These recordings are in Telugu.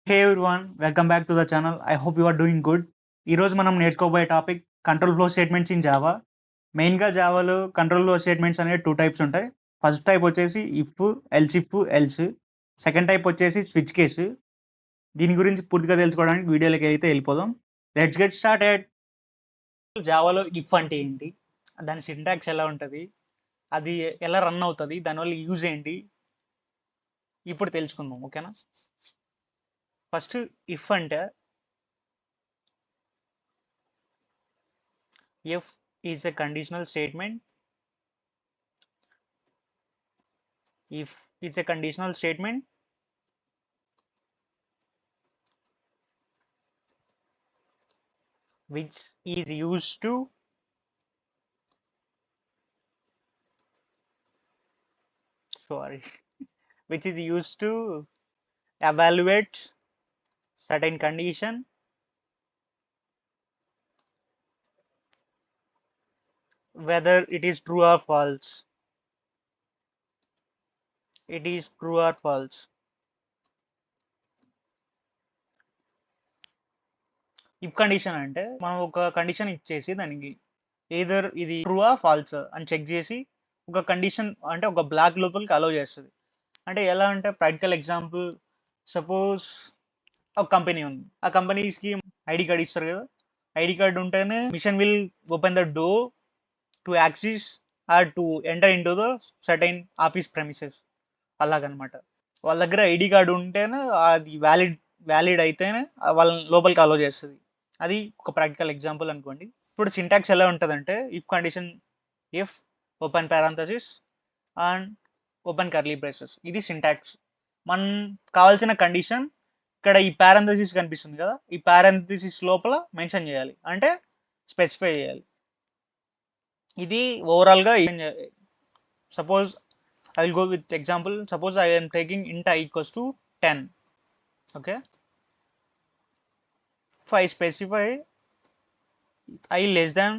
Hey everyone, welcome back to the channel. I hope you are doing good. ఈరోజు మనం నేర్చుకోబోయే topic control flow statements in Java. మెయిన్గా జావాలో కంట్రోల్ ఫ్లో స్టేట్మెంట్స్ అనేవి 2 టైప్స్ ఉంటాయి. ఫస్ట్ టైప్ వచ్చేసి ఇఫ్, ఎల్స్. సెకండ్ టైప్ వచ్చేసి స్విచ్ కేసు. దీని గురించి పూర్తిగా తెలుసుకోవడానికి వీడియోలోకి అయితే వెళ్ళిపోదాం. Let's get started. జావాలో ఇఫ్ అంటే ఏంటి, దాని సింటాక్స్ ఎలా ఉంటుంది, అది ఎలా రన్ అవుతుంది, దానివల్ల యూజ్ ఏంటి ఇప్పుడు తెలుసుకుందాం. ఓకేనా? ఫస్ట్ ఇఫ్ అంటే if is a conditional statement. If it's a conditional statement which is used to sorry which is used to evaluate certain condition whether it is true or false. It is true or false. If condition అంటే మనం ఒక కండిషన్ ఇచ్చేసి దానికి ఏదర్ ఇది ట్రూ ఆ ఫాల్స్ అని చెక్ చేసి ఒక కండిషన్ అంటే ఒక బ్లాక్ లోపలికి అలౌ చేస్తుంది. అంటే ఎలా అంటే ప్రాక్టికల్ ఎగ్జాంపుల్, సపోజ్ ఒక కంపెనీ ఉంది, ఆ కంపెనీస్కి ఐడి కార్డ్ ఇస్తారు కదా, ఐడి కార్డ్ ఉంటేనే machine will open the door to access or to enter into the certain office premises. అలాగనమాట. వాళ్ళ దగ్గర ఐడి కార్డు ఉంటేనే అది వ్యాలిడ్ అయితేనే వాళ్ళని లోపలికి అలో చేస్తుంది. అది ఒక ప్రాక్టికల్ ఎగ్జాంపుల్ అనుకోండి. ఇప్పుడు సింటాక్స్ ఎలా ఉంటుందంటే if condition if open parenthesis and open curly braces, ఇది సింటాక్స్. మనం కావాల్సిన కండిషన్ ఇక్కడ ఈ పారాంథసిస్ కనిపిస్తుంది కదా, ఈ పారాంథసిస్ లోపల మెన్షన్ చేయాలి, అంటే స్పెసిఫై చేయాలి. ఇది ఓవరాల్గా suppose I will go with example. Suppose I am taking int I equals to 10. Okay. If I specify I less than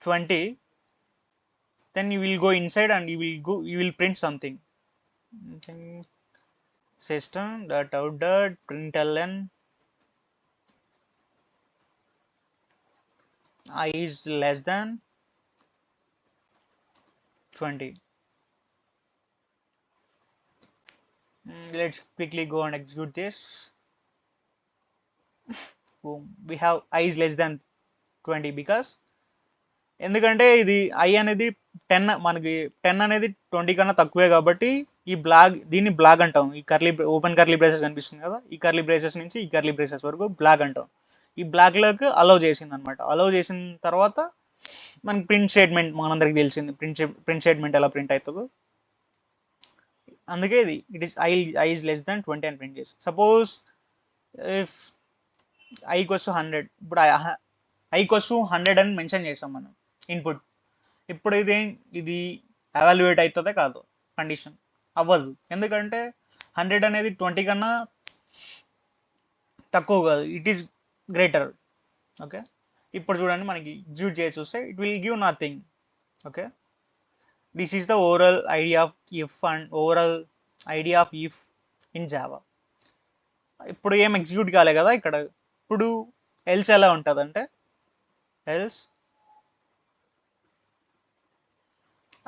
20, then you will go inside and you will print something. System.out.println I is less than 20. Let's quickly go and execute this. Boom. We have I is less than 20 because ఎందుకంటే ఇది ఐ అనేది 10, మనకి 10 అనేది 20 కన్నా తక్కువే కాబట్టి ఈ దీన్ని బ్లాక్ అంటాం. ఈ ఓపెన్ కర్లీ బ్రేసెస్ కనిపిస్తుంది కదా, ఈ కర్లీ బ్రేసెస్ నుంచి ఈ కర్లీ బ్రేసెస్ వరకు బ్లాక్ అంటాం. ఈ బ్లాక్లోకి అలౌ చేసింది అనమాట. అలౌ చేసిన తర్వాత మనకి ప్రింట్ స్టేట్మెంట్ మనందరికి తెలిసింది, ప్రింట్ స్టేట్మెంట్ ఎలా ప్రింట్ అవుతుందో. అందుకే ఇది it is I is less దాన్ 20 అని ప్రింట్ చేసి. Suppose if I equals to 100, ఇప్పుడు ఐ ఈక్వల్స్ టు 100 అని మెన్షన్ చేసాం మనం ఇన్పుట్. ఇప్పుడు ఇది ఎవాల్యుయేట్ అవుతుందే కాదు, కండిషన్ అవ్వదు. ఎందుకంటే 100 అనేది 20 కన్నా తక్కువ కాదు, ఇట్ ఈస్ గ్రేటర్. ఓకే. ఇప్పుడు చూడండి, మనకి ఎగ్జిక్యూట్ చేసి చూస్తే it will give nothing. Okay. This is the overall idea of if and overall idea of if in Java. ఇప్పుడు ఏం ఎగ్జిక్యూట్ కాలే కదా ఇక్కడ. ఇప్పుడు ఎల్స్ ఎలా ఉంటుంది అంటే else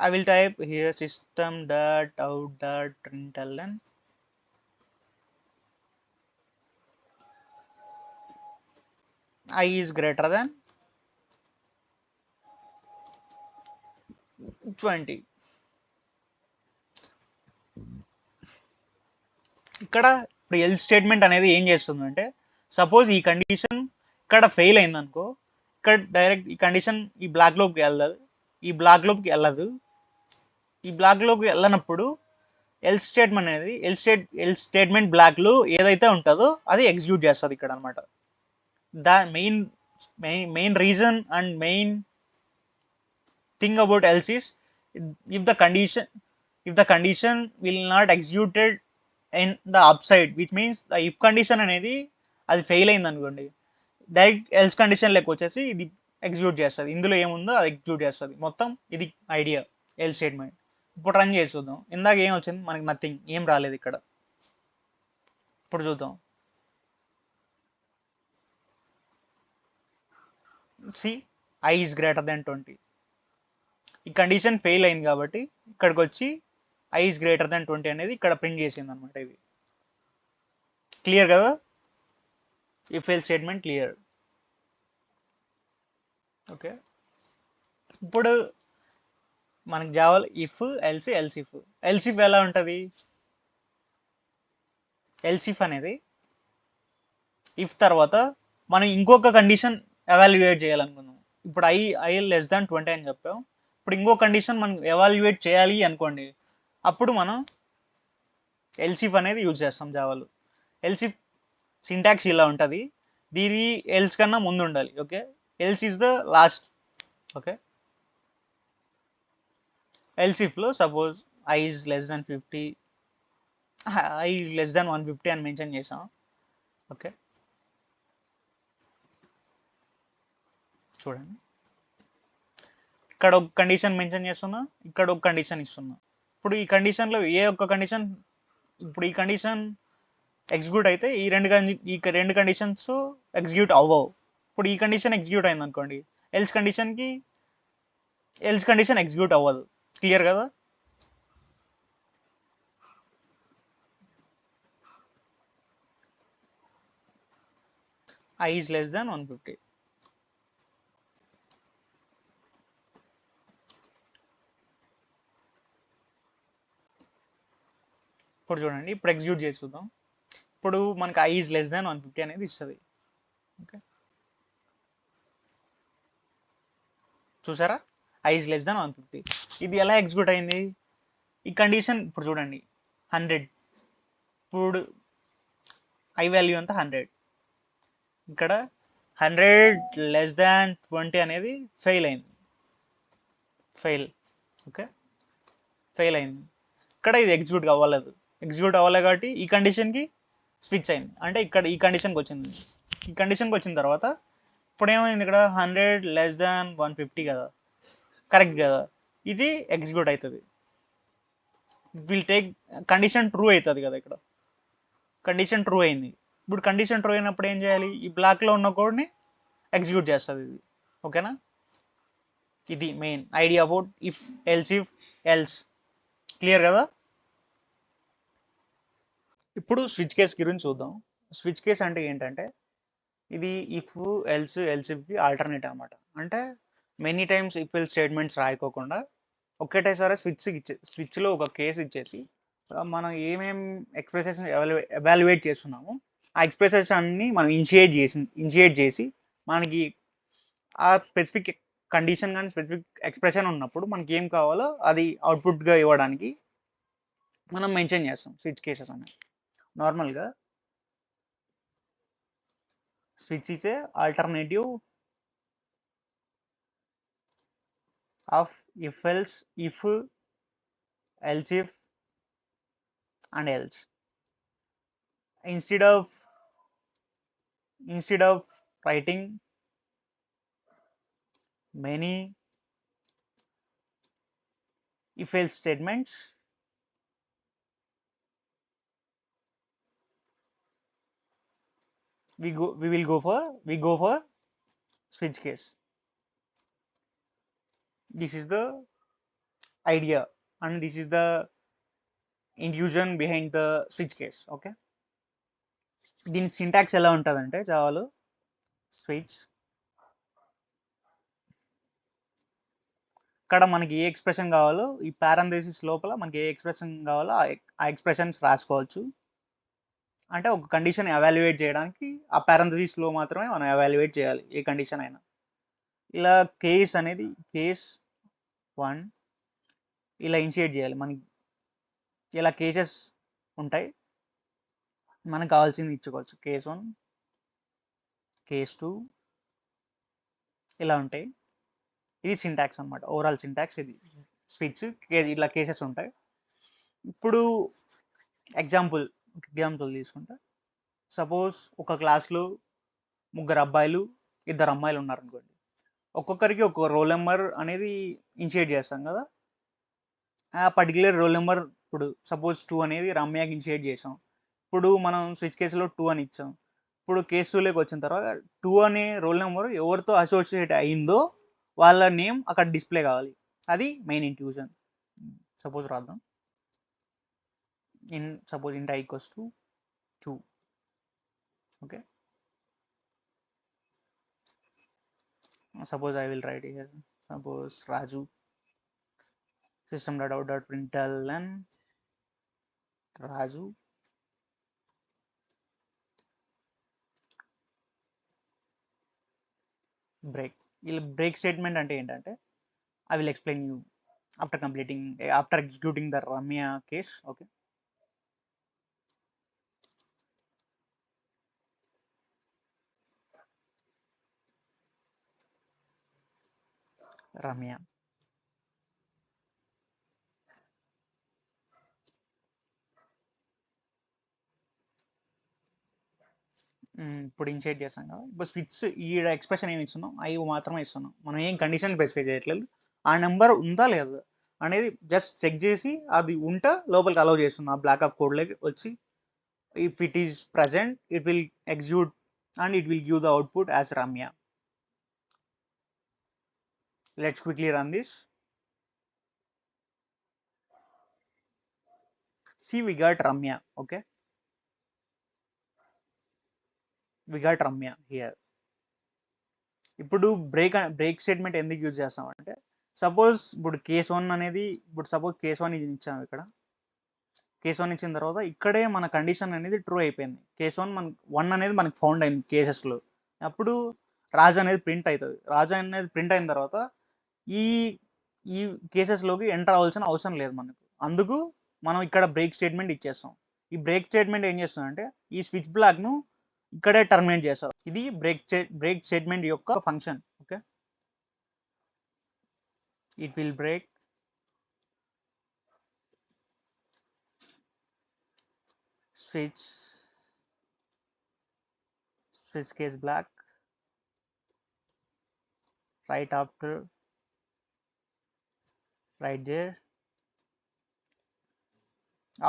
I will type here system.out.println I is greater than 20. ఇక్కడ ఇప్పుడు ఎల్స్ స్టేట్మెంట్ అనేది ఏం చేస్తుందంటే, సపోజ్ ఈ కండిషన్ ఇక్కడ ఫెయిల్ అయిందనుకో, ఇక్కడ డైరెక్ట్ ఈ కండిషన్ ఈ బ్లాక్లోకి వెళ్ళదు, ఈ బ్లాక్లోకి వెళ్ళనప్పుడు ఎల్స్ స్టేట్మెంట్ అనేది ఎల్స్ స్టేట్మెంట్ బ్లాక్లో ఏదైతే ఉంటుందో అది ఎగ్జిక్యూట్ చేస్తుంది ఇక్కడ అనమాట. The main reason and main thing about else is if the condition will not executed in the upside, which means the if condition అనేది అది ఫెయిల్ అయింది అనుకోండి, డైరెక్ట్ ఎల్స్ కండిషన్ లెక్క వచ్చేసి ఇది ఎగ్జిక్యూట్ చేస్తుంది. ఇందులో ఏముందో అది ఎగ్జిక్యూట్ చేస్తుంది మొత్తం. ఇది ఐడియా ఎల్ స్టేట్మెంట్. ఇప్పుడు రన్ చేసి చూద్దాం. ఇందాక ఏం వచ్చింది, మనకి నథింగ్, ఏం రాలేదు ఇక్కడ. ఇప్పుడు చూద్దాం. C I is greater than 20. ఈ కండిషన్ ఫెయిల్ అయింది కాబట్టి ఇక్కడికి వచ్చి I ఈజ్ గ్రేటర్ దెన్ 20 అనేది ఇక్కడ ప్రింట్ చేసింది అనమాట. ఇది క్లియర్ కదా? If else statement clear. Okay, ఇప్పుడు మనకి జావాలో ఇఫ్ ఎల్స్ ఎల్సిఫ్ ఎలా ఉంటుంది? ఎల్సిఫ్ అనేది ఇఫ్ తర్వాత మనం ఇంకొక కండిషన్ ఎవాల్యుయేట్ చేయాలనుకున్నాం. ఇప్పుడు ఐ లెస్ దాన్ 20 అని చెప్పాం. ఇప్పుడు ఇంకో కండిషన్ మనం ఎవాల్యుయేట్ చేయాలి అనుకోండి, అప్పుడు మనం ఎల్సిఫ్ అనేది యూజ్ చేస్తాం జావాలో. ఎల్సిఫ్ సింటాక్స్ ఇలా ఉంటుంది. దీని ఎల్స్ కన్నా ముందు ఉండాలి. Okay, else is the last. Okay, ఎల్సిఫ్లో suppose I is less than 50, I is less than 150 అని మెన్షన్ చేసాం. ఓకే, చూడండి, ఇక్కడ ఒక కండిషన్ మెన్షన్ చేస్తున్నా, ఇక్కడ ఒక కండిషన్ ఇస్తున్నా. ఇప్పుడు ఈ కండిషన్లో ఏ ఒక్క కండిషన్, ఇప్పుడు ఈ కండిషన్ ఎగ్జిక్యూట్ అయితే ఈ రెండు కండిషన్స్ ఎగ్జిక్యూట్ అవ్వవు. ఇప్పుడు ఈ కండిషన్ ఎగ్జిక్యూట్ అయింది అనుకోండి, ఎల్స్ కండిషన్ ఎగ్జిక్యూట్ అవ్వదు. క్లియర్ కదా? I is less than 150. ఇప్పుడు చూడండి, ఇప్పుడు ఎగ్జిక్యూట్ చేసి చూద్దాం. ఇప్పుడు మనకి I ఈజ్ లెస్ దాన్ 150 అనేది ఇస్తుంది. ఓకే, చూసారా? I is less than 150. ఇది ఎలా ఎగ్జిక్యూట్ అయింది? ఈ కండిషన్ ఇప్పుడు చూడండి, 100. ఇప్పుడు I వాల్యూ అంతా 100. ఇక్కడ 100 లెస్ దాన్ 20 అనేది ఫెయిల్ అయింది. ఓకే, ఫెయిల్ అయింది. ఇక్కడ ఇది ఎగ్జిక్యూట్ అవ్వలేదు కాబట్టి ఈ కండిషన్కి స్విచ్ అయింది. అంటే ఇక్కడ ఈ కండిషన్కి వచ్చింది. ఈ కండిషన్కి వచ్చిన తర్వాత ఇప్పుడు ఏమైంది? ఇక్కడ 100 లెస్ దాన్ 150 కదా, కరెక్ట్ కదా? ఇది ఎగ్జిక్యూట్ అవుతుంది. విల్ టేక్ కండిషన్ ట్రూ అవుతుంది కదా. ఇక్కడ కండిషన్ ట్రూ అయింది. ఇప్పుడు కండిషన్ ట్రూ అయినప్పుడు ఏం చేయాలి? ఈ బ్లాక్లో ఉన్న కోడ్ని ఎగ్జిక్యూట్ చేస్తుంది ఇది. ఓకేనా? ఇది main idea about if else. Clear కదా? ఇప్పుడు స్విచ్ కేస్ గురించి చూద్దాం. స్విచ్ కేస్ అంటే ఏంటంటే, ఇది ఇఫ్ ఎల్సిఫ్కి ఆల్టర్నేట్ అనమాట. అంటే many times if else statements రాయకోకుండా ఒక్కటేసారి స్విచ్లో ఒక కేసు ఇచ్చేసి మనం ఏమేం ఎక్స్ప్రెషన్ ఎవాల్యుయేట్ చేస్తున్నామో ఆ ఎక్స్ప్రెషన్స్ అన్ని మనం ఇనిషియేట్ చేసి మనకి ఆ స్పెసిఫిక్ కండిషన్ కానీ స్పెసిఫిక్ ఎక్స్ప్రెషన్ ఉన్నప్పుడు మనకి ఏం కావాలో అది అవుట్పుట్గా ఇవ్వడానికి మనం మెన్షన్ చేస్తాం స్విచ్ కేసెస్ అనేది. నార్మల్గా switch is a alternative of if elif and else. Instead of writing many if else statements, we go for switch case. This is the idea and this is the intuition behind the switch case. Okay, దీని సింటాక్స్ ఎలా ఉంటుందంటే జావాలో స్విచ్, ఇక్కడ మనకి ఏ ఎక్స్ప్రెషన్ కావాలో ఈ పారాంథసిస్ లోపల మనకి ఏ ఎక్స్ప్రెషన్ కావాలో ఆ ఎక్స్ప్రెషన్స్ రాసుకోవచ్చు. అంటే ఒక కండిషన్ ఎవాల్యుయేట్ చేయడానికి ఆ పారాంథసిస్లో మాత్రమే మనం ఎవాల్యుయేట్ చేయాలి ఏ కండిషన్ అయినా. ఇలా కేస్ అనేది కేస్ 1 ఇలా ఇనిషియేట్ చేయాలి. మనకి ఇలా కేసెస్ ఉంటాయి, మనకు కావాల్సింది ఇచ్చుకోవచ్చు. కేస్ 1, కేస్ 2 ఇలా ఉంటాయి. ఇది సింటాక్స్ అనమాట, ఓవరాల్ సింటాక్స్ ఇది స్విచ్. ఇట్లా కేసెస్ ఉంటాయి. ఇప్పుడు ఎగ్జాంపుల్ తీసుకుంటే, సపోజ్ ఒక క్లాస్లో 3 అబ్బాయిలు 2 అమ్మాయిలు ఉన్నారు అనుకోండి. ఒక్కొక్కరికి ఒక రోల్ నెంబర్ అనేది ఇనిషియేట్ చేస్తాం కదా. ఆ పర్టికులర్ రోల్ నెంబర్ ఇప్పుడు సపోజ్ 2 అనేది రమ్యకి ఇనిషియేట్ చేసాం. ఇప్పుడు మనం స్విచ్ కేసులో 2 అని ఇచ్చాం. ఇప్పుడు కేస్ 2లోకి వచ్చిన తర్వాత 2 అనే రోల్ నెంబర్ ఎవరితో అసోసియేట్ అయిందో వాళ్ళ నేమ్ అక్కడ డిస్‌ప్లే కావాలి. అది మెయిన్ ఇంట్యూజన్. సపోజ్ రాద్దాం. Suppose int I equals to 2. Okay. Suppose I will write here. Suppose Raju system.out.println Raju break. ఇలా బ్రేక్ స్టేట్మెంట్ అంటే ఏంటంటే I will explain you after executing the Ramya case. Okay. Ramya. ఇప్పుడు ఇన్షియేట్ చేస్తాం కదా. ఇప్పుడు స్విచ్ ఈ ఎక్స్ప్రెషన్ ఏమి ఇస్తున్నాం, అవి మాత్రమే ఇస్తున్నాం. మనం ఏం కండిషన్ స్పెసిఫై చేయట్లేదు. ఆ నెంబర్ ఉందా లేదా అనేది జస్ట్ చెక్ చేసి అది ఉంటే లోపలికి అలౌ చేస్తుంది. ఆ బ్లాక్ ఆఫ్ కోడ్లోకి వచ్చి if it is present it will execute and it will give the output as Ramya. Let's quickly run this. See, we got Ramya. Okay, we got Ramya here. ఇప్పుడు బ్రేక్ స్టేట్మెంట్ ఎందుకు యూజ్ చేస్తామంటే సపోజ్ ఇప్పుడు కేస్ 1 అనేది సపోజ్ కేస్ 1 ఇచ్చాము. ఇక్కడ కేస్ 1 ఇచ్చిన తర్వాత ఇక్కడే మన కండిషన్ అనేది ట్రూ అయిపోయింది. కేస్ 1 అనేది మనకి ఫౌండ్ అయింది కేసెస్లో. అప్పుడు రాజు అనేది ప్రింట్ అవుతుంది. రాజు అనేది ప్రింట్ అయిన తర్వాత ఈ ఈ కేసెస్లోకి ఎంటర్ అవ్వాల్సిన అవసరం లేదు మనకు. అందుకు మనం ఇక్కడ బ్రేక్ స్టేట్మెంట్ ఇచ్చేస్తాం. ఈ బ్రేక్ స్టేట్మెంట్ ఏం చేస్తుందంటే ఈ స్విచ్ బ్లాక్ను ఇక్కడే టర్మినేట్ చేస్తారు. ఇది బ్రేక్ స్టేట్మెంట్ యొక్క function. Okay, it will break switch case black right there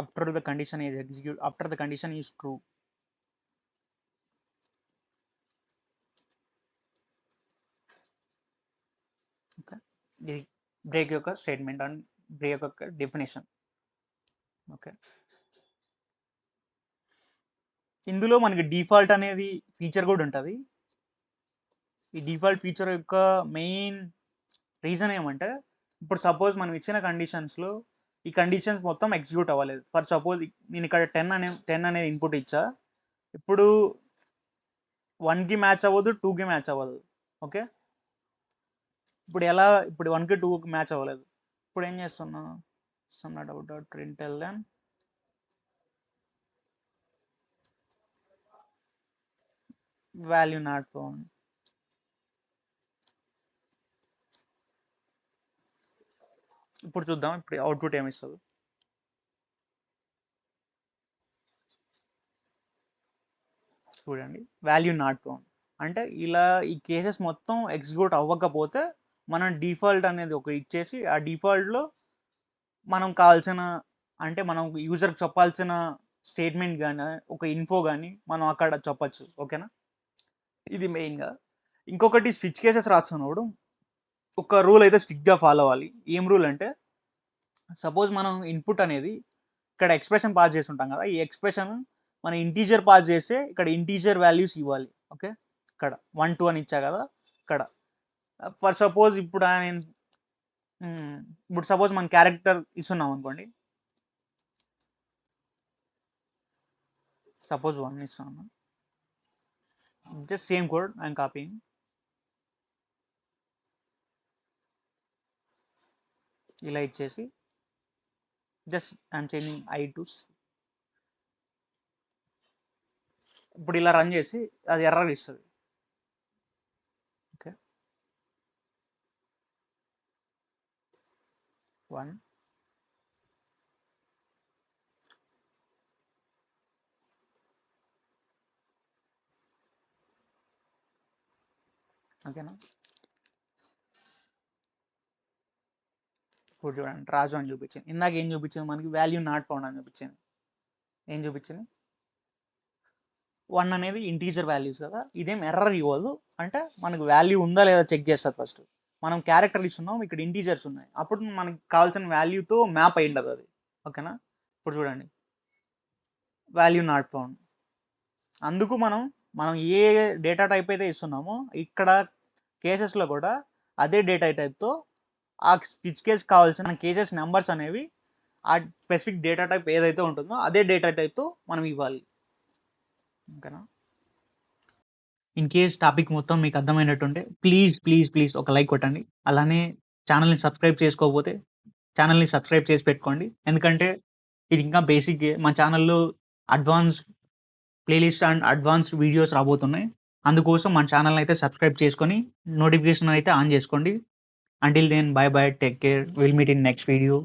after the condition is execute, after the condition is true. Okay, the break యొక్క స్టేట్మెంట్ అండ్ బ్రేక్ యొక్క డెఫినేషన్. ఓకే, ఇందులో మనకి డిఫాల్ట్ అనేది ఫీచర్ కూడా ఉంటుంది. ఈ డిఫాల్ట్ ఫీచర్ యొక్క మెయిన్ రీజన్ ఏమంటే ఇప్పుడు సపోజ్ మనం ఇచ్చిన కండిషన్స్లో ఈ కండిషన్స్ మొత్తం ఎగ్జిక్యూట్ అవ్వలేదు. ఫర్ సపోజ్ నేను ఇక్కడ 10 అనేది ఇన్పుట్ ఇచ్చా. ఇప్పుడు 1కి మ్యాచ్ అవ్వదు, 2కి మ్యాచ్ అవ్వదు. ఓకే, ఇప్పుడు 1కి 2కి మ్యాచ్ అవ్వలేదు. ఇప్పుడు ఏం చేస్తున్నా sum.out.println value not found. ఇప్పుడు చూద్దాం ఇప్పుడు అవుట్పుట్ ఏమి ఇస్తుంది. చూడండి, వాల్యూ నాట్ ఫౌండ్ అంటే ఇలా ఈ కేసెస్ మొత్తం ఎగ్జిక్యూట్ అవ్వకపోతే మనం డిఫాల్ట్ అనేది ఒక ఇచ్చేసి ఆ డిఫాల్ట్లో మనం కావాల్సిన అంటే మనం యూజర్కి చెప్పాల్సిన స్టేట్మెంట్ కానీ ఒక ఇన్ఫో కానీ మనం అక్కడ చెప్పచ్చు. ఓకేనా, ఇది మెయిన్గా. ఇంకొకటి స్విచ్ కేసెస్ రాస్తున్నప్పుడు ఒక రూల్ అయితే స్ట్రిక్ట్గా ఫాలో అవ్వాలి. ఏం రూల్ అంటే సపోజ్ మనం ఇన్పుట్ అనేది ఇక్కడ ఎక్స్ప్రెషన్ పాస్ చేసి ఉంటాం కదా. ఈ ఎక్స్ప్రెషన్ మన ఇంటీజర్ పాస్ చేస్తే ఇక్కడ ఇంటీజర్ వాల్యూస్ ఇవ్వాలి. ఓకే, ఇక్కడ 1 2 అని ఇచ్చా కదా. ఇక్కడ ఫర్ సపోజ్ ఇప్పుడు సపోజ్ మన క్యారెక్టర్ ఇస్తున్నాం అనుకోండి. సపోజ్ 1 ఇస్తున్నాను. Just same code I'm copying. ఇలా ఇచ్చేసి just I'm changing I to C. ఇప్పుడు ఇలా రన్ చేసి అది ఎర్రర్ ఇస్తుంది. ఓకే, 1 ఓకేనా. ఇప్పుడు చూడండి రాజు అని చూపించింది. ఇందాక ఏం చూపించింది మనకి వాల్యూ నాట్ ఫౌండ్ అని చూపించింది. ఏం చూపించింది 1 అనేది ఇంటీజర్ వాల్యూస్ కదా! ఇదేం ఎర్రర్ ఇవ్వదు. అంటే మనకు వాల్యూ ఉందా లేదా చెక్ చేస్తది ఫస్ట్. మనం క్యారెక్టర్ ఇస్తున్నాం. ఇక్కడ ఇంటీజర్స్ ఉన్నాయి. అప్పుడు మనకు కావాల్సిన వాల్యూతో మ్యాప్ అయ్యుండదు అది. ఓకేనా? ఇప్పుడు చూడండి. Value not found. అందుకు మనం ఏ డేటా టైప్ అయితే ఇస్తున్నామో ఇక్కడ కేసెస్‌లో కూడా అదే డేటా టైప్‌తో ఆ స్విచ్ కేస్ కావాల్సిన కేసెస్ నంబర్స్ అనేవి ఆ స్పెసిఫిక్ డేటా టైప్ ఏదైతే ఉంటుందో అదే డేటా టైప్‌తో మనం ఇవ్వాలి. ఓకేనా? ఇన్ కేస్ టాపిక్ మొత్తం మీకు అర్థమైనట్టుంటే ప్లీజ్ ఒక లైక్ కొట్టండి. అలానే ఛానెల్‌ని సబ్స్క్రైబ్ చేసుకోకపోతే ఛానెల్‌ని సబ్స్క్రైబ్ చేసి పెట్టుకోండి. ఎందుకంటే ఇది ఇంకా బేసిక్కే. మా ఛానెల్‌లో advance playlist and advance videos రాబోతున్నాయి. అందుకోసం మన ఛానెల్‌ని అయితే సబ్స్క్రైబ్ చేసుకొని నోటిఫికేషన్ అయితే ఆన్ చేసుకోండి. Until then bye bye. Take care. Will meet in next video.